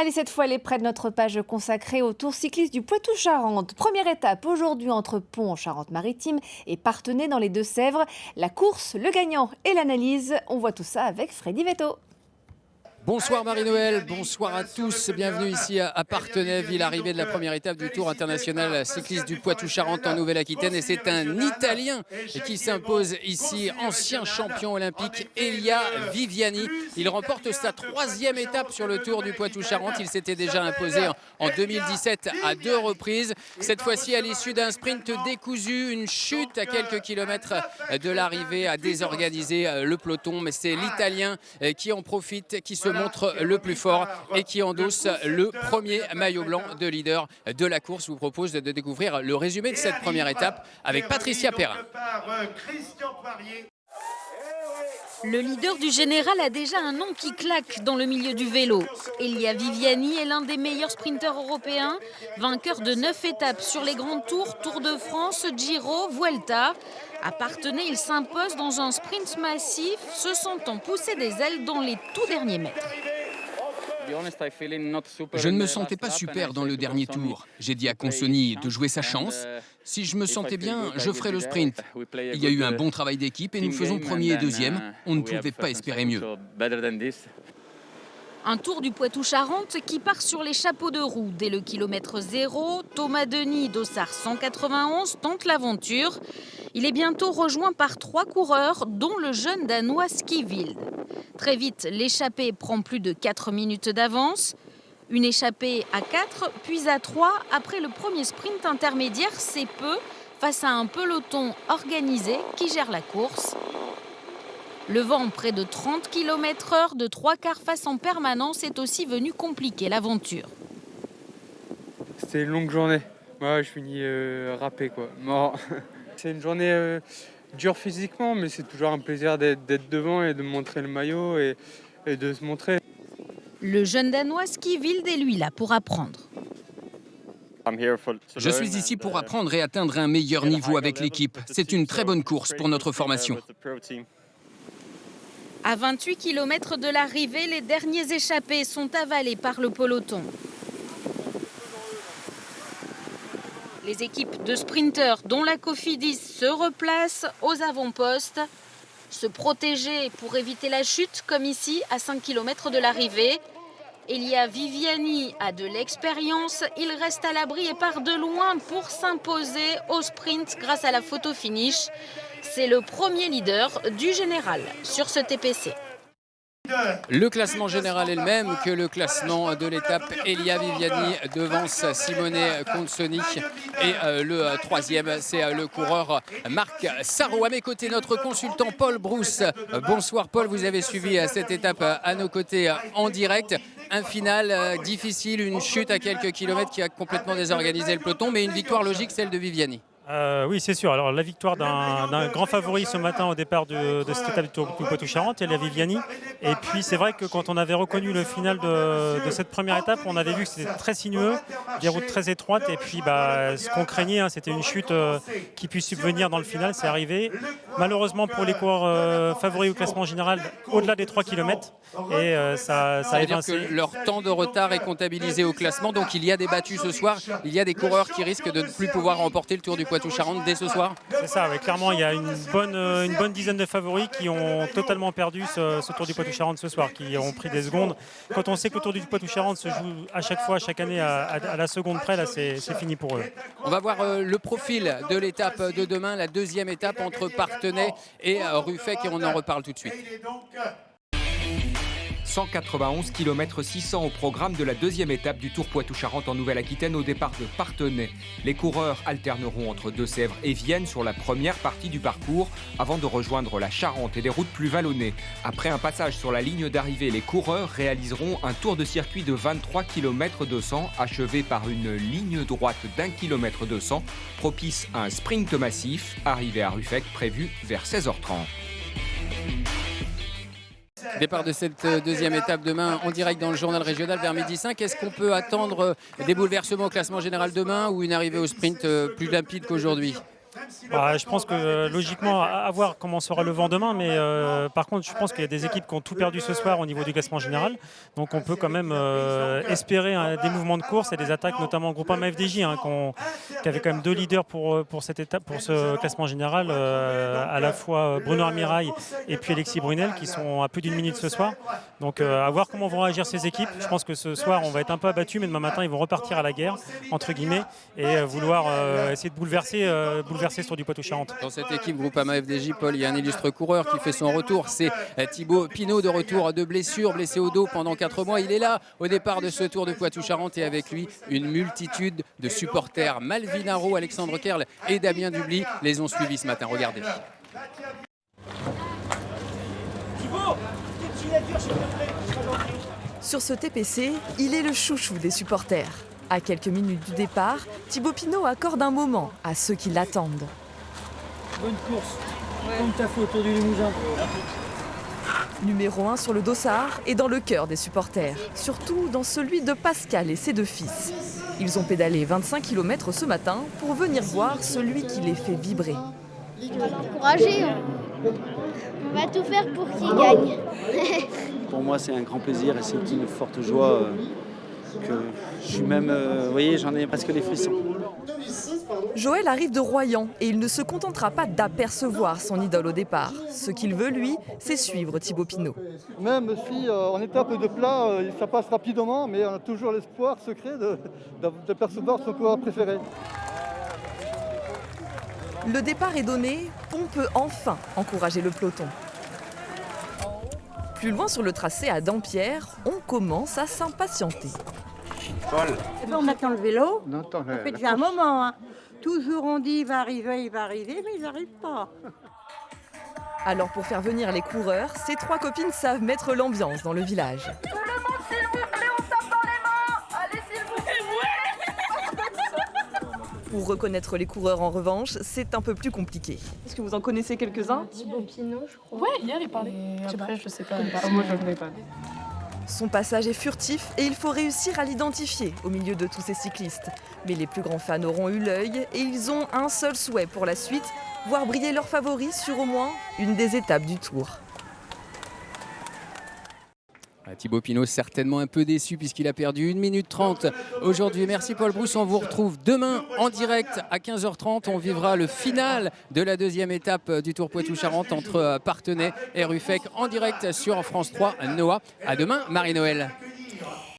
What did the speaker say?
Allez, cette fois, elle est près de notre page consacrée au Tour cycliste du Poitou-Charentes. Première étape aujourd'hui entre Pont en Charente-Maritime et Parthenay dans les Deux-Sèvres. La course, le gagnant et l'analyse, on voit tout ça avec Freddy Vetto. Bonsoir Marie-Noël, bonsoir à tous, bienvenue ici à Parthenay, ville arrivée de la première étape du Tour international cycliste du Poitou-Charentes en Nouvelle-Aquitaine. Et c'est un Italien qui s'impose ici, ancien champion olympique, Elia Viviani. Il remporte sa troisième étape sur le Tour du Poitou-Charentes. Il s'était déjà imposé en 2017 à 2 reprises. Cette fois-ci, à l'issue d'un sprint décousu, une chute à quelques kilomètres de l'arrivée a désorganisé le peloton. Mais c'est l'Italien qui en profite, qui se montre le plus fort et qui endosse le premier maillot blanc de leader de la course. Je vous propose de découvrir le résumé de cette première étape avec Patricia Perrin. Le leader du général a déjà un nom qui claque dans le milieu du vélo. Elia Viviani est l'un des meilleurs sprinteurs européens, vainqueur de 9 étapes sur les grands tours, Tour de France, Giro, Vuelta. À Parthenay, il s'impose dans un sprint massif, se sentant pousser des ailes dans les tout derniers mètres. Je ne me sentais pas super dans le dernier tour. J'ai dit à Consoni de jouer sa chance. Si je me sentais bien, je ferais le sprint. Il y a eu un bon travail d'équipe et nous faisons premier et deuxième. On ne pouvait pas espérer mieux. Un Tour du Poitou-Charentes qui part sur les chapeaux de roue. Dès le kilomètre 0, Thomas Denis, dossard 191, tente l'aventure. Il est bientôt rejoint par 3 coureurs, dont le jeune Danois Skivild. Très vite, l'échappée prend plus de 4 minutes d'avance. Une échappée à 4, puis à 3. Après le premier sprint intermédiaire, c'est peu face à un peloton organisé qui gère la course. Le vent, près de 30 km/h de 3 quarts face en permanence, est aussi venu compliquer l'aventure. C'était une longue journée. Moi, je finis râpé, quoi. Mort. C'est une journée dure physiquement, mais c'est toujours un plaisir d'être devant et de montrer le maillot et de se montrer. Le jeune Danois Skivild est lui là pour apprendre. Je suis ici pour apprendre et atteindre un meilleur niveau avec l'équipe. C'est une très bonne course pour notre formation. À 28 km de l'arrivée, les derniers échappés sont avalés par le peloton. Les équipes de sprinteurs, dont la Cofidis, se replacent aux avant-postes. Se protéger pour éviter la chute, comme ici, à 5 km de l'arrivée. Elia Viviani a de l'expérience. Il reste à l'abri et part de loin pour s'imposer au sprint grâce à la photo finish. C'est le premier leader du général sur ce TPC. Le classement général est le même que le classement de l'étape. Elia Viviani devance Simone Consoni. Et le troisième, c'est le coureur Marc Sarro. À mes côtés, notre consultant Paul Brousse. Bonsoir Paul, vous avez suivi cette étape à nos côtés en direct. Un final difficile, une chute à quelques kilomètres qui a complètement désorganisé le peloton, mais une victoire logique, celle de Viviani. Oui, c'est sûr. Alors, la victoire d'un grand favori ce matin au départ de cette étape du Tour du Poitou-Charentes, Elia Viviani. Et puis, c'est vrai que quand on avait reconnu le final de cette première étape, on avait vu que c'était très sinueux, des routes très étroites. Et puis, ce qu'on craignait, c'était une chute qui puisse subvenir dans le final. C'est arrivé. Malheureusement, pour les coureurs favoris au classement général, au-delà des 3 km. Et ça a évincé. C'est-à-dire que leur temps de retard est comptabilisé au classement. Donc, il y a des battus ce soir. Il y a des coureurs qui risquent de ne plus pouvoir remporter le Tour du Poitou-Charentes dès ce soir. C'est ça, oui, clairement, il y a une bonne dizaine de favoris qui ont totalement perdu ce Tour du Poitou-Charentes ce soir, qui ont pris des secondes. Quand on sait que le Tour du Poitou-Charentes se joue à chaque fois, chaque année, à la seconde près, là, c'est fini pour eux. On va voir le profil de l'étape de demain, la deuxième étape entre Parthenay et Ruffec, et on en reparle tout de suite. 191 km 600 au programme de la deuxième étape du Tour Poitou-Charentes en Nouvelle-Aquitaine au départ de Parthenay. Les coureurs alterneront entre Deux-Sèvres et Vienne sur la première partie du parcours avant de rejoindre la Charente et des routes plus vallonnées. Après un passage sur la ligne d'arrivée, les coureurs réaliseront un tour de circuit de 23 km 200 achevé par une ligne droite d'1 km 200 propice à un sprint massif arrivé à Ruffec prévu vers 16h30. Départ de cette deuxième étape demain en direct dans le journal régional vers 12h05. Est-ce qu'on peut attendre des bouleversements au classement général demain ou une arrivée au sprint plus limpide qu'aujourd'hui ? Je pense que logiquement, à voir comment sera le vent demain, mais par contre, je pense qu'il y a des équipes qui ont tout perdu ce soir au niveau du classement général. Donc on peut quand même espérer des mouvements de course et des attaques, notamment Groupama FDJ, qui avait quand même 2 leaders pour cette étape, pour ce classement général, à la fois Bruno Armirail et puis Alexis Brunel, qui sont à plus d'1 minute ce soir. Donc à voir comment vont réagir ces équipes. Je pense que ce soir, on va être un peu abattu, mais demain matin, ils vont repartir à la guerre, entre guillemets, et vouloir essayer de bouleverser sur du Poitou-Charentes. Dans cette équipe Groupama FDJ, Paul, il y a un illustre coureur qui fait son retour. C'est Thibaut Pinot, de retour de blessure, blessé au dos pendant 4 mois. Il est là au départ de ce Tour de Poitou-Charentes et avec lui une multitude de supporters. Malvin Haro, Alexandre Kerl et Damien Dubly les ont suivis ce matin. Regardez. Sur ce TPC, il est le chouchou des supporters. À quelques minutes du départ, Thibaut Pinot accorde un moment à ceux qui l'attendent. Bonne course, comme t'as fait autour du Limousin. Numéro 1 sur le dossard et dans le cœur des supporters, surtout dans celui de Pascal et ses 2 fils. Ils ont pédalé 25 km ce matin pour venir voir celui qui les fait vibrer. On va l'encourager, on va tout faire pour qu'il gagne. Pour moi, c'est un grand plaisir et c'est une forte joie que je suis même, vous voyez, j'en ai presque les frissons. Joël arrive de Royan et il ne se contentera pas d'apercevoir son idole au départ. Ce qu'il veut, lui, c'est suivre Thibaut Pinot. Même si en étape de plat, ça passe rapidement, mais on a toujours l'espoir secret d'apercevoir son coureur préféré. Le départ est donné, on peut enfin encourager le peloton. Plus loin sur le tracé à Dampierre, on commence à s'impatienter. Paul. On attend le vélo. Ça fait déjà un moment. Hein. Toujours on dit il va arriver, mais il n'arrive pas. Alors pour faire venir les coureurs, ces 3 copines savent mettre l'ambiance dans le village. Tout le monde, s'il vous plaît, on tape dans les mains. Allez, s'il vous plaît. Pour reconnaître les coureurs en revanche, c'est un peu plus compliqué. Est-ce que vous en connaissez quelques-uns? Thibaut Pinot, je crois. Ouais, hier il parlait. Après, je sais pas. Moi, je ne connais pas. Son passage est furtif et il faut réussir à l'identifier au milieu de tous ces cyclistes. Mais les plus grands fans auront eu l'œil et ils ont un seul souhait pour la suite, voir briller leurs favoris sur au moins une des étapes du Tour. Thibaut Pinot certainement un peu déçu puisqu'il a perdu 1 minute 30 aujourd'hui. Merci Paul Brousse, on vous retrouve demain en direct à 15h30. On vivra le final de la 2e étape du Tour Poitou-Charentes entre Parthenay et Ruffec en direct sur France 3 Noah. À demain Marie-Noël.